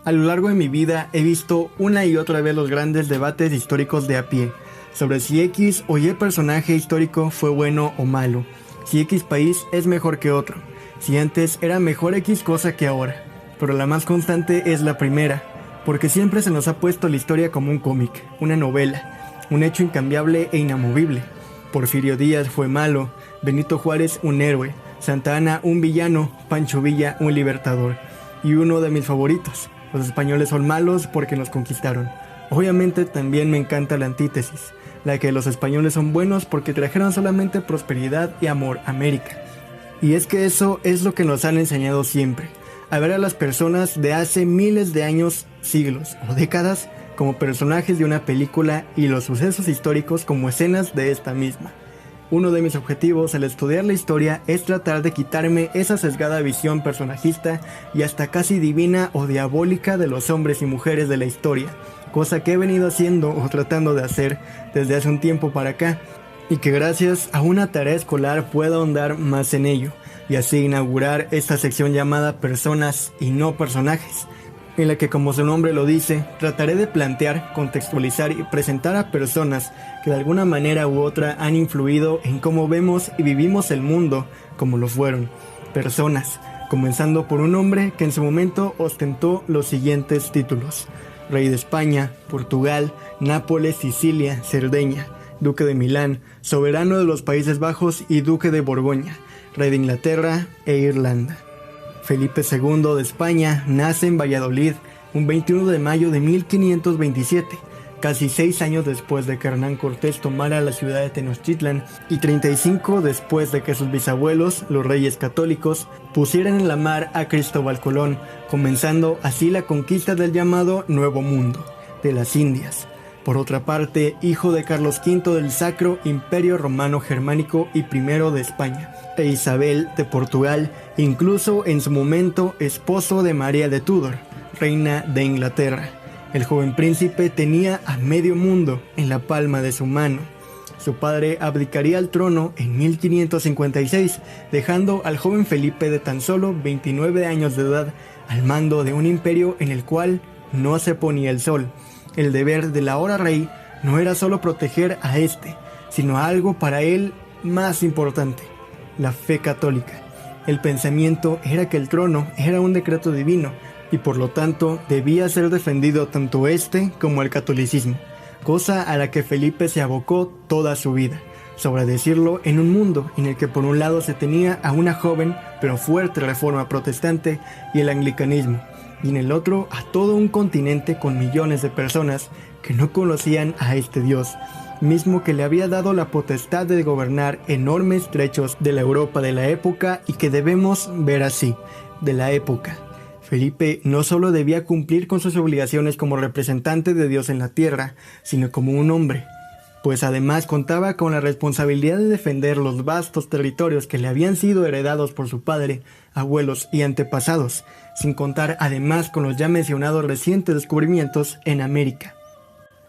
A lo largo de mi vida he visto una y otra vez los grandes debates históricos de a pie, sobre si X o Y personaje histórico fue bueno o malo, si X país es mejor que otro, si antes era mejor X cosa que ahora. Pero la más constante es la primera, porque siempre se nos ha puesto la historia como un cómic, una novela, un hecho incambiable e inamovible. Porfirio Díaz fue malo, Benito Juárez un héroe, Santa Anna un villano, Pancho Villa un libertador. Y uno de mis favoritos: los españoles son malos porque nos conquistaron. Obviamente también me encanta la antítesis, la que los españoles son buenos porque trajeron solamente prosperidad y amor a América. Y es que eso es lo que nos han enseñado siempre, a ver a las personas de hace miles de años, siglos o décadas como personajes de una película y los sucesos históricos como escenas de esta misma. Uno de mis objetivos al estudiar la historia es tratar de quitarme esa sesgada visión personajista y hasta casi divina o diabólica de los hombres y mujeres de la historia, cosa que he venido haciendo o tratando de hacer desde hace un tiempo para acá, y que gracias a una tarea escolar puedo ahondar más en ello, y así inaugurar esta sección llamada Personas y no Personajes, en la que, como su nombre lo dice, trataré de plantear, contextualizar y presentar a personas que de alguna manera u otra han influido en cómo vemos y vivimos el mundo como lo fueron. Personas, comenzando por un hombre que en su momento ostentó los siguientes títulos: Rey de España, Portugal, Nápoles, Sicilia, Cerdeña, Duque de Milán, Soberano de los Países Bajos y Duque de Borgoña, Rey de Inglaterra e Irlanda. Felipe II de España nace en Valladolid un 21 de mayo de 1527, casi 6 años después de que Hernán Cortés tomara la ciudad de Tenochtitlan y 35 después de que sus bisabuelos, los reyes católicos, pusieran en la mar a Cristóbal Colón, comenzando así la conquista del llamado Nuevo Mundo, de las Indias. Por otra parte, hijo de Carlos V del Sacro Imperio Romano Germánico y primero de España, e Isabel de Portugal, incluso en su momento esposo de María de Tudor, reina de Inglaterra. El joven príncipe tenía a medio mundo en la palma de su mano. Su padre abdicaría al trono en 1556, dejando al joven Felipe de tan solo 29 años de edad al mando de un imperio en el cual no se ponía el sol. El deber del ahora rey no era solo proteger a este, sino algo para él más importante: la fe católica. El pensamiento era que el trono era un decreto divino y por lo tanto debía ser defendido tanto este como el catolicismo, cosa a la que Felipe se abocó toda su vida. Sobre decirlo, en un mundo en el que por un lado se tenía a una joven pero fuerte reforma protestante y el anglicanismo, y en el otro a todo un continente con millones de personas que no conocían a este Dios, mismo que le había dado la potestad de gobernar enormes trechos de la Europa de la época y que debemos ver así, de la época. Felipe no solo debía cumplir con sus obligaciones como representante de Dios en la tierra, sino como un hombre, pues además contaba con la responsabilidad de defender los vastos territorios que le habían sido heredados por su padre, abuelos y antepasados, sin contar además con los ya mencionados recientes descubrimientos en América.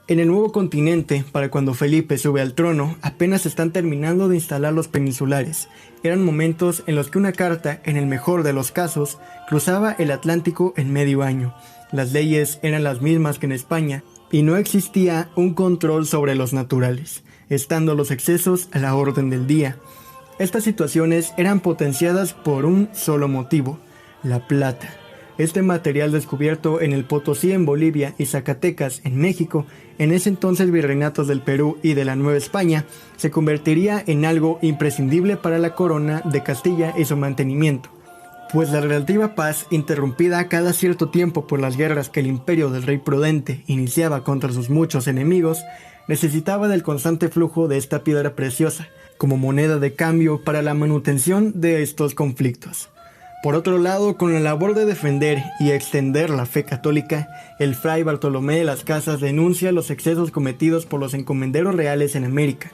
En el nuevo continente, para cuando Felipe sube al trono, apenas están terminando de instalar los peninsulares. Eran momentos en los que una carta, en el mejor de los casos, cruzaba el Atlántico en medio año. Las leyes eran las mismas que en España, y no existía un control sobre los naturales, estando los excesos a la orden del día. Estas situaciones eran potenciadas por un solo motivo: la plata. Este material descubierto en el Potosí en Bolivia y Zacatecas en México, en ese entonces virreinatos del Perú y de la Nueva España, se convertiría en algo imprescindible para la corona de Castilla y su mantenimiento, pues la relativa paz, interrumpida cada cierto tiempo por las guerras que el imperio del rey Prudente iniciaba contra sus muchos enemigos, necesitaba del constante flujo de esta piedra preciosa, como moneda de cambio para la manutención de estos conflictos. Por otro lado, con la labor de defender y extender la fe católica, el fray Bartolomé de las Casas denuncia los excesos cometidos por los encomenderos reales en América.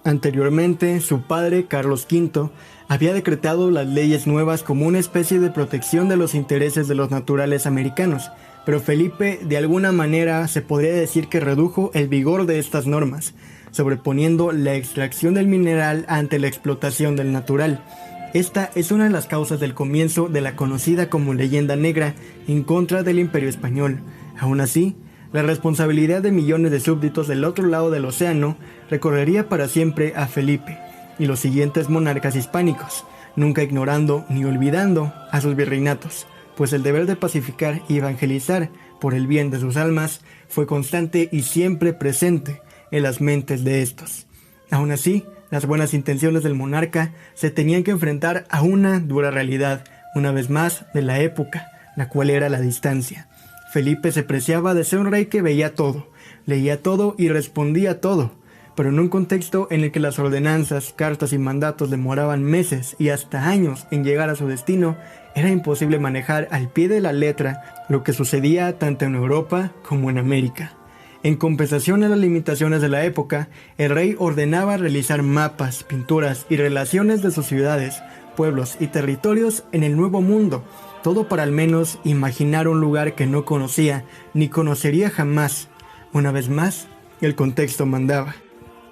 Anteriormente, su padre, Carlos V, había decretado las leyes nuevas como una especie de protección de los intereses de los naturales americanos, pero Felipe de alguna manera se podría decir que redujo el vigor de estas normas, sobreponiendo la extracción del mineral ante la explotación del natural, Esta es una de las causas del comienzo de la conocida como leyenda negra en contra del Imperio Español. Aún así, la responsabilidad de millones de súbditos del otro lado del océano recorrería para siempre a Felipe y los siguientes monarcas hispánicos, nunca ignorando ni olvidando a sus virreinatos, pues el deber de pacificar y evangelizar por el bien de sus almas fue constante y siempre presente en las mentes de estos. Aún así, las buenas intenciones del monarca se tenían que enfrentar a una dura realidad, una vez más, de la época, la cual era la distancia. Felipe se preciaba de ser un rey que veía todo, leía todo y respondía todo, pero en un contexto en el que las ordenanzas, cartas y mandatos demoraban meses y hasta años en llegar a su destino, era imposible manejar al pie de la letra lo que sucedía tanto en Europa como en América. En compensación a las limitaciones de la época, el rey ordenaba realizar mapas, pinturas y relaciones de sus ciudades, pueblos y territorios en el Nuevo Mundo, todo para al menos imaginar un lugar que no conocía ni conocería jamás. Una vez más, el contexto mandaba.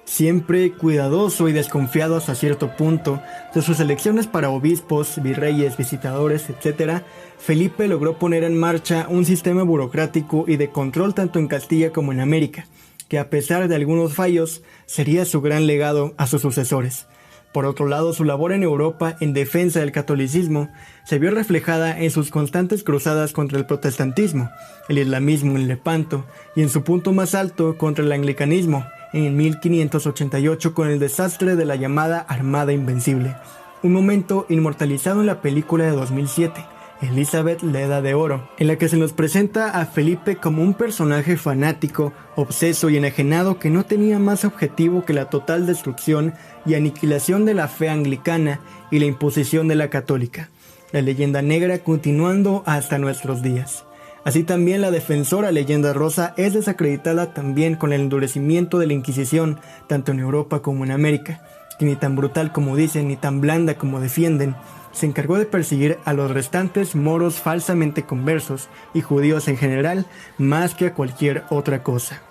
Siempre cuidadoso y desconfiado hasta cierto punto de sus elecciones para obispos, virreyes, visitadores, etc., Felipe logró poner en marcha un sistema burocrático y de control tanto en Castilla como en América, que a pesar de algunos fallos, sería su gran legado a sus sucesores. Por otro lado, su labor en Europa en defensa del catolicismo se vio reflejada en sus constantes cruzadas contra el protestantismo, el islamismo en Lepanto y en su punto más alto contra el anglicanismo, en 1588 con el desastre de la llamada Armada Invencible, un momento inmortalizado en la película de 2007, Elizabeth, la Edad de Oro, en la que se nos presenta a Felipe como un personaje fanático, obseso y enajenado que no tenía más objetivo que la total destrucción y aniquilación de la fe anglicana y la imposición de la católica, la leyenda negra continuando hasta nuestros días. Así también la defensora leyenda rosa es desacreditada también con el endurecimiento de la Inquisición, tanto en Europa como en América, que ni tan brutal como dicen, ni tan blanda como defienden, se encargó de perseguir a los restantes moros falsamente conversos y judíos en general, más que a cualquier otra cosa.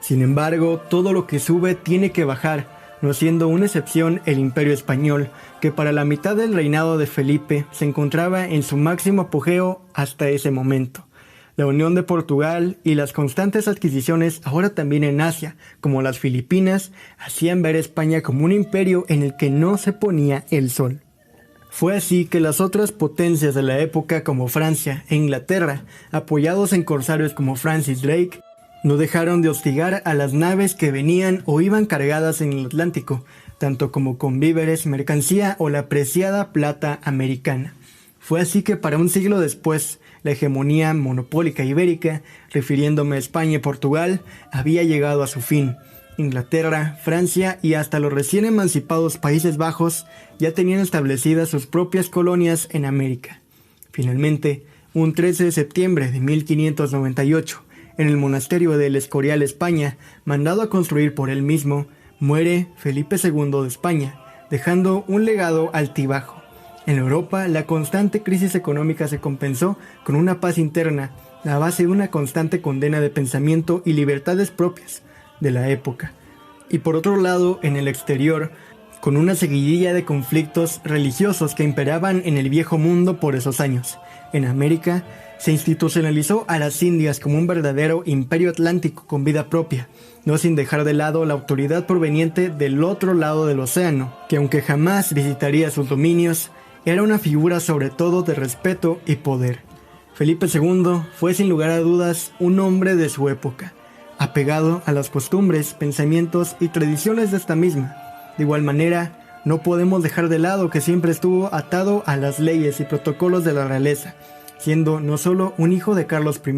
Sin embargo, todo lo que sube tiene que bajar, no siendo una excepción el Imperio Español, que para la mitad del reinado de Felipe se encontraba en su máximo apogeo hasta ese momento. La unión de Portugal y las constantes adquisiciones ahora también en Asia, como las Filipinas, hacían ver a España como un imperio en el que no se ponía el sol. Fue así que las otras potencias de la época como Francia e Inglaterra, apoyados en corsarios como Francis Drake, no dejaron de hostigar a las naves que venían o iban cargadas en el Atlántico, tanto como con víveres, mercancía o la preciada plata americana. Fue así que para un siglo después, la hegemonía monopólica ibérica, refiriéndome a España y Portugal, había llegado a su fin. Inglaterra, Francia y hasta los recién emancipados Países Bajos ya tenían establecidas sus propias colonias en América. Finalmente, un 13 de septiembre de 1598, en el monasterio del Escorial, España, mandado a construir por él mismo, muere Felipe II de España, dejando un legado altibajo. En Europa, la constante crisis económica se compensó con una paz interna, a base de una constante condena de pensamiento y libertades propias de la época. Y por otro lado, en el exterior, con una seguidilla de conflictos religiosos que imperaban en el viejo mundo por esos años. En América, se institucionalizó a las Indias como un verdadero imperio atlántico con vida propia, no sin dejar de lado la autoridad proveniente del otro lado del océano, que aunque jamás visitaría sus dominios, era una figura sobre todo de respeto y poder. Felipe II fue sin lugar a dudas un hombre de su época, apegado a las costumbres, pensamientos y tradiciones de esta misma. De igual manera, no podemos dejar de lado que siempre estuvo atado a las leyes y protocolos de la realeza, siendo no solo un hijo de Carlos I,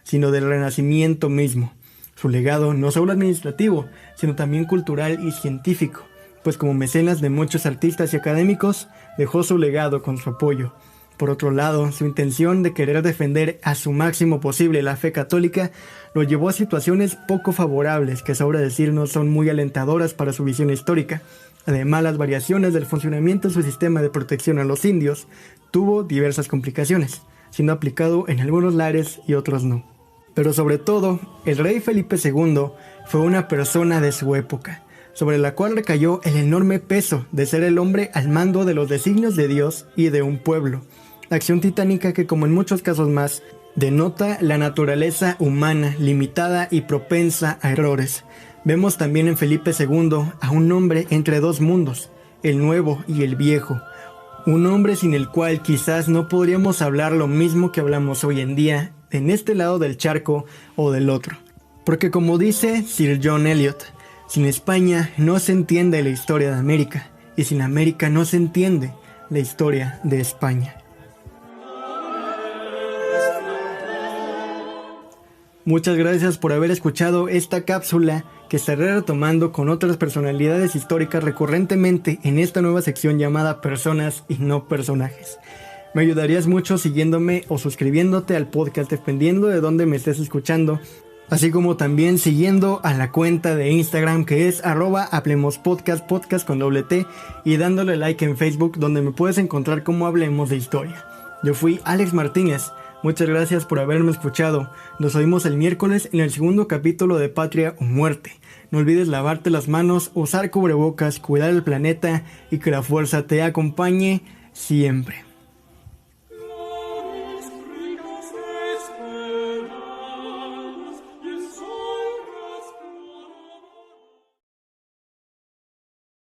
sino del Renacimiento mismo. Su legado no solo administrativo, sino también cultural y científico, pues como mecenas de muchos artistas y académicos, dejó su legado con su apoyo. Por otro lado, su intención de querer defender a su máximo posible la fe católica lo llevó a situaciones poco favorables que, sobra decir, no son muy alentadoras para su visión histórica. Además, las variaciones del funcionamiento de su sistema de protección a los indios tuvo diversas complicaciones, siendo aplicado en algunos lares y otros no. Pero sobre todo, el rey Felipe II fue una persona de su época, sobre la cual recayó el enorme peso de ser el hombre al mando de los designios de Dios y de un pueblo. Acción titánica que, como en muchos casos más, denota la naturaleza humana limitada y propensa a errores. Vemos también en Felipe II a un hombre entre dos mundos, el nuevo y el viejo. Un hombre sin el cual quizás no podríamos hablar lo mismo que hablamos hoy en día, en este lado del charco o del otro. Porque como dice Sir John Eliot, sin España no se entiende la historia de América, y sin América no se entiende la historia de España. Muchas gracias por haber escuchado esta cápsula que estaré retomando con otras personalidades históricas recurrentemente en esta nueva sección llamada Personas y no Personajes. Me ayudarías mucho siguiéndome o suscribiéndote al podcast dependiendo de dónde me estés escuchando, así como también siguiendo a la cuenta de Instagram que es @hablemospodcast, podcast con doble T, y dándole like en Facebook donde me puedes encontrar como Hablemos de Historia. Yo fui Alex Martínez. Muchas gracias por haberme escuchado. Nos oímos el miércoles en el segundo capítulo de Patria o Muerte. No olvides lavarte las manos, usar cubrebocas, cuidar el planeta y que la fuerza te acompañe siempre.